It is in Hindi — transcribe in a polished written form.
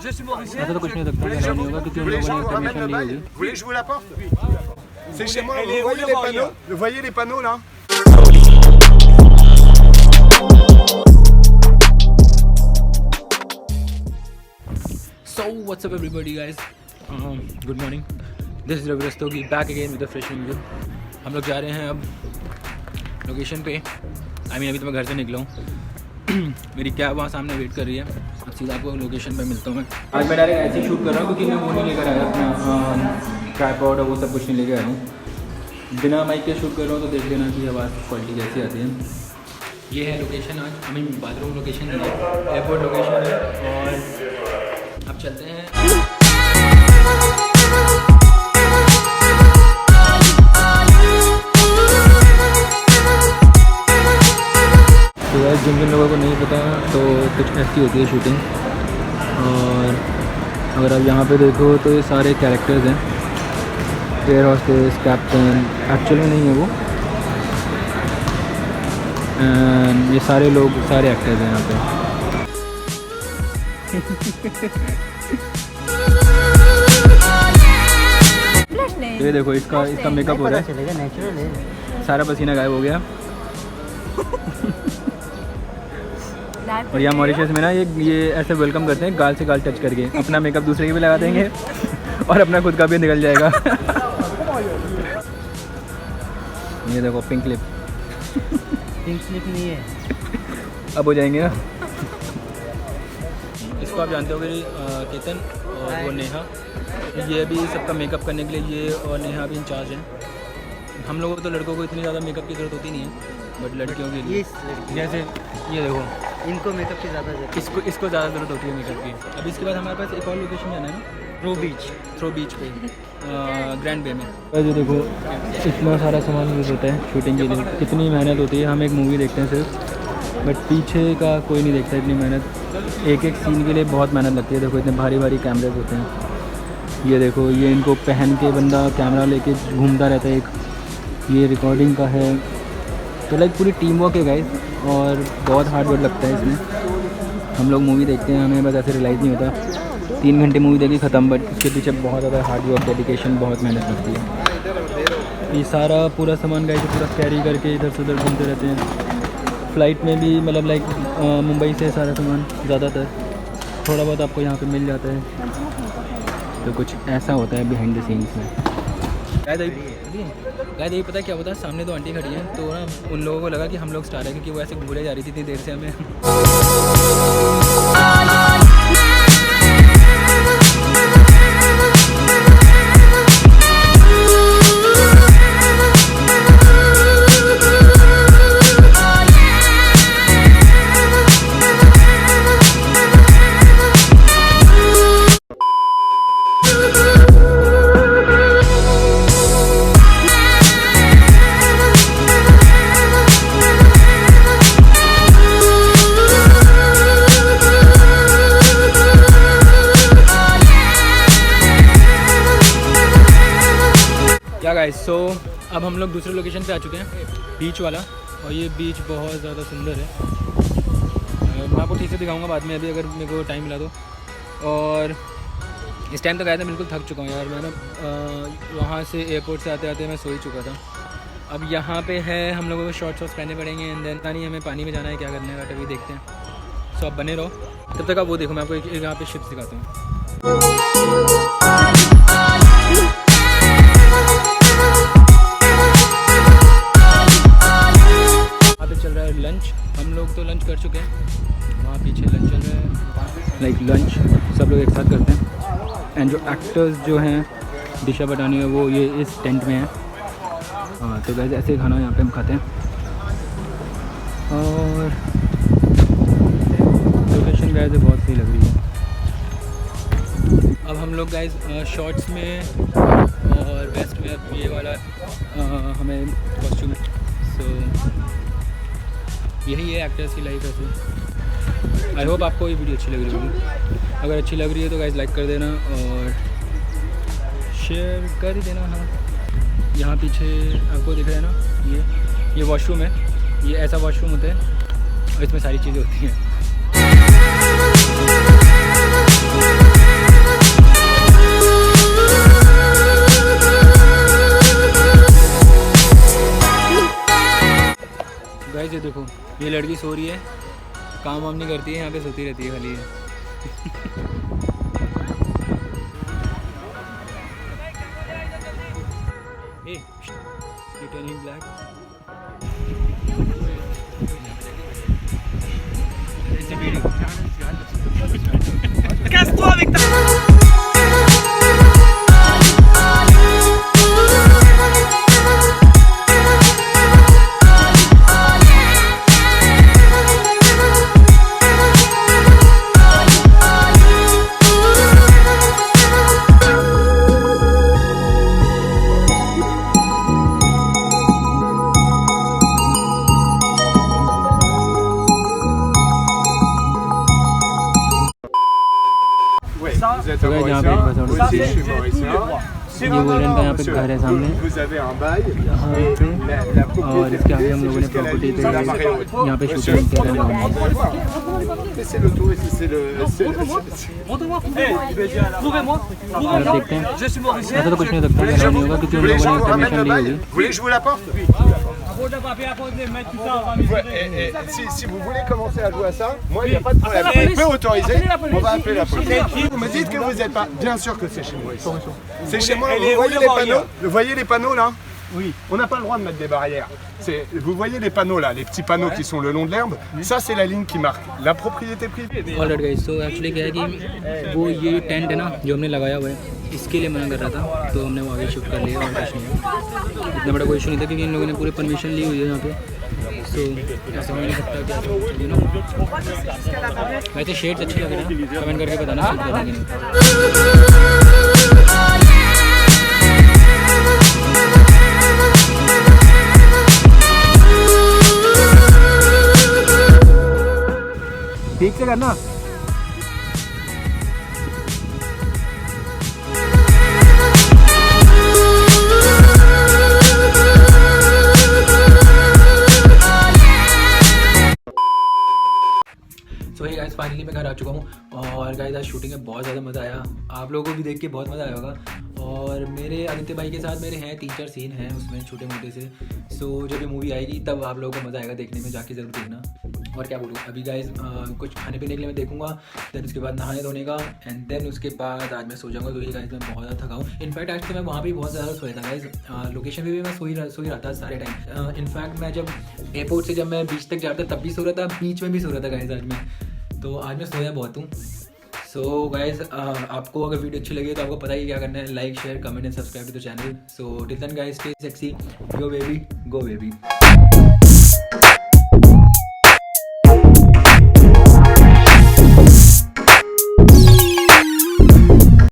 ऐसा तो कुछ नहीं सकता, नहीं होगा क्योंकि उन लोगों ने परमिशन ली होगी। C'est chez moi, vous voyez les panneaux? Vous voyez les panneaux là? So what's up everybody guys? Good morning. This is Ravi Rastogi back again with a fresh video. हम लोग जा रहे हैं अब लोकेशन पे। अभी तो मैं घर से निकला हूँ। मेरी कैब वहाँ सामने वेट कर रही है। अब सीधा आपको लोकेशन पे मिलता हूँ मैं। आज मैं डायरेक्ट ऐसे ही शूट कर रहा हूँ क्योंकि मैं वो नहीं लेकर आया अपना ट्राइपॉड और वो सब कुछ नहीं लेकर आया हूँ। बिना माइक के शूट कर रहा हूँ तो देख लेना कि आवाज़ क्वालिटी कैसी आती है। ये है लोकेशन आज, आई मीन बाथरूम लोकेशन है, एयरपोर्ट लोकेशन है और अब चलते हैं। तो यार जिन जिन लोगों को नहीं पता तो कुछ ऐसी होती है शूटिंग। और अगर आप यहाँ पे देखो तो ये सारे कैरेक्टर्स हैं, एयर होस्टेस, कैप्टन, एक्चुअल में नहीं है वो। एंड ये सारे लोग, सारे एक्टर्स हैं यहाँ पे। ये देखो इसका मेकअप हो रहा है, नेचुरल है, सारा पसीना गायब हो गया। और यहाँ मॉरिशस में ना ये ऐसे वेलकम करते हैं, गाल से गाल टच करके। अपना मेकअप दूसरे के भी लगा देंगे और अपना खुद का भी निकल जाएगा। ये देखो पिंक लिप। पिंक लिप नहीं है, अब हो जाएंगे ना। इसको आप जानते हो कि केतन और वो नेहा, ये भी सबका मेकअप करने के लिए ये और नेहा भी इंचार्ज हैं। हम लोगों को तो लड़कों को इतनी ज़्यादा मेकअप की ज़रूरत होती नहीं है, बट लड़कियों के लिए जैसे ये देखो इनको मेकअप की ज़्यादा ज़रूरत, इसको ज़्यादा ज़रूरत होती है मेकअप की। अब इसके बाद हमारे पास एक और लोकेशन जाना है ना, थ्रो बीच पे ग्रैंड बे में। जो देखो इतना सारा सामान यूज़ होता है शूटिंग के लिए, कितनी मेहनत होती है। हम एक मूवी देखते हैं सिर्फ, बट पीछे का कोई नहीं देखता इतनी मेहनत। एक एक सीन के लिए बहुत मेहनत लगती है। देखो इतने भारी भारी कैमरे होते हैं। ये देखो ये इनको पहन के बंदा कैमरा लेके घूमता रहता है। एक ये रिकॉर्डिंग का है, तो लाइक पूरी टीम वर्क है गाइस, और बहुत हार्ड वर्क लगता है इसमें। हम लोग मूवी देखते हैं, हमें बस ऐसे रियलाइज़ नहीं होता 3 घंटे मूवी देखी ख़त्म, बट इसके पीछे बहुत ज़्यादा हार्ड वर्क, डेडिकेशन, बहुत मेहनत लगती है। ये सारा पूरा सामान गाइस पूरा कैरी करके इधर से उधर घूमते रहते हैं। फ़्लाइट में भी मतलब लाइक मुंबई से सारा सामान ज़्यादातर, थोड़ा बहुत आपको यहाँ पे मिल जाता है। तो कुछ ऐसा होता है बिहाइंड द सीन्स में। गाइस ये पता क्या होता है, सामने 2 आंटी खड़ी हैं, तो ना उन लोगों को लगा कि हम लोग स्टार है क्योंकि वो ऐसे घूरे जा रही थी इतनी देर से हमें। सो अब हम लोग दूसरे लोकेशन पे आ चुके हैं, बीच वाला। और ये बीच बहुत ज़्यादा सुंदर है। मैं आपको ठीक से दिखाऊंगा बाद में, अभी अगर मेरे को टाइम मिला तो। और इस टाइम तो गया था, बिल्कुल थक चुका हूँ यार। मैं ना वहाँ से एयरपोर्ट से आते आते मैं सो ही चुका था। अब यहाँ पे है, हम लोगों को शॉर्ट्स पहनने पड़ेंगे। एंड देन पता नहीं हमें पानी में जाना है, क्या करना है, बट अभी देखते हैं। सो आप बने रहो, तब तक आप वो देखो, मैं आपको एक यहाँ पे शिप्स दिखाता हूँ। चल रहा है लंच, हम लोग तो लंच कर चुके हैं, वहाँ पीछे लंच चल रहा है। लाइक लंच सब लोग एक साथ करते हैं। एंड जो एक्टर्स जो हैं, दिशा पटानी है, वो ये इस टेंट में है। हाँ, तो वैसे ऐसे खाना यहाँ पे हम खाते हैं। और लोकेशन गाइस बहुत सही लग रही है। अब हम लोग गाइस शॉर्ट्स में और वेस्ट में ये वाला हमें कॉस्ट्यूम है। सो यही है एक्टर्स की लाइफ ऐसे। आई होप आपको ये वीडियो अच्छी लग रही होगी। अगर अच्छी लग रही है तो गाइस लाइक कर देना और शेयर कर ही देना। हाँ, यहाँ पीछे आपको दिख रहा है ना, ये वॉशरूम है। ये ऐसा वॉशरूम होता है और इसमें सारी चीज़ें होती हैं। गाइस ये देखो, ये लड़की सो रही है, काम वाम नहीं करती है, यहाँ पे सोती रहती है खाली है। Hey, you turning black? It's a video. Casse-toi avec ta... Vous êtes तो गाइस यहाँ पे एक बस Vous और aussi, je suis mauricien. ये बोल रहे हैं यहाँ पे घर है सामने, Vous avez un bail. यहाँ पे, और इसके आगे हम लोगों ने प्रॉपर्टी पे यहाँ पे शूटिंग कर रहे हैं। C'est le tour ici, c'est le. आप देखते हैं, ऐसा तो कुछ नहीं लगता, नहीं होगा क्योंकि उन लोगों ने परमिशन ली होगी। Vous voulez que je vous l'apporte? Si vous voulez commencer à jouer à ça, moi il n'y a pas de problème. On peut autoriser, on va appeler la police. Vous me dites que vous n'êtes pas. Bien sûr que c'est chez moi ici. C'est chez moi, vous voyez les panneaux là? Oui. On n'a pas le droit de mettre des barrières. Vous voyez les panneaux là, les petits panneaux qui sont le long de l'herbe? Ça c'est la ligne qui marque la propriété privée. Alright guys, तो एक्चुअली क्या है कि वो ये टेंट है ना जो हमने लगाया हुआ है, इसके लिए मना कर रहा था, तो हमने वो आगे शिफ्ट कर लिया और कुछ नहीं। इतना बड़ा कोई इशू नहीं था क्योंकि इन लोगों ने पूरी परमिशन ली हुई है यहाँ पे। सो ऐसा हो नहीं सकता क्या यू नो। वैसे शेड्स अच्छे लग रहे हैं, कमेंट करके बताना सूट करेंगे नहीं। ठीक से करना। सो हे गाइस, फाइनली मैं घर आ चुका हूँ और गाइस आज शूटिंग में बहुत ज़्यादा मज़ा आया। आप लोगों को भी देख के बहुत मज़ा आया होगा। और मेरे आदित्य भाई के साथ मेरे हैं 3-4 सीन हैं उसमें छोटे मोटे से। सो जब ये मूवी आएगी तब आप लोगों को मज़ा आएगा देखने में, जाके ज़रूर देखना। और क्या बोलूँ, अभी गाइस कुछ खाने पीने के लिए मैं देखूंगा, देन उसके बाद नहाने धोने का, एंड देन उसके बाद आज मैं सो जाऊँगा क्योंकि गाइस मैं बहुत ज़्यादा थका हूँ। इनफैक्ट आज तो मैं वहाँ भी बहुत ज़्यादा सोया था गाइस, लोकेशन पे भी मैं सो ही रहा था सारे टाइम। इनफैक्ट मैं जब एयरपोर्ट से जब मैं बीच तक जा रहा था तब भी सो रहा था, बीच में भी सो रहा था गाइस आज मैं। तो आज मैं सोया बहुत हूँ। सो गाइस, आपको अगर वीडियो अच्छी लगी तो आपको पता ही क्या करना है, like share comment and subscribe to the channel. So till then guys, stay sexy, go baby go baby.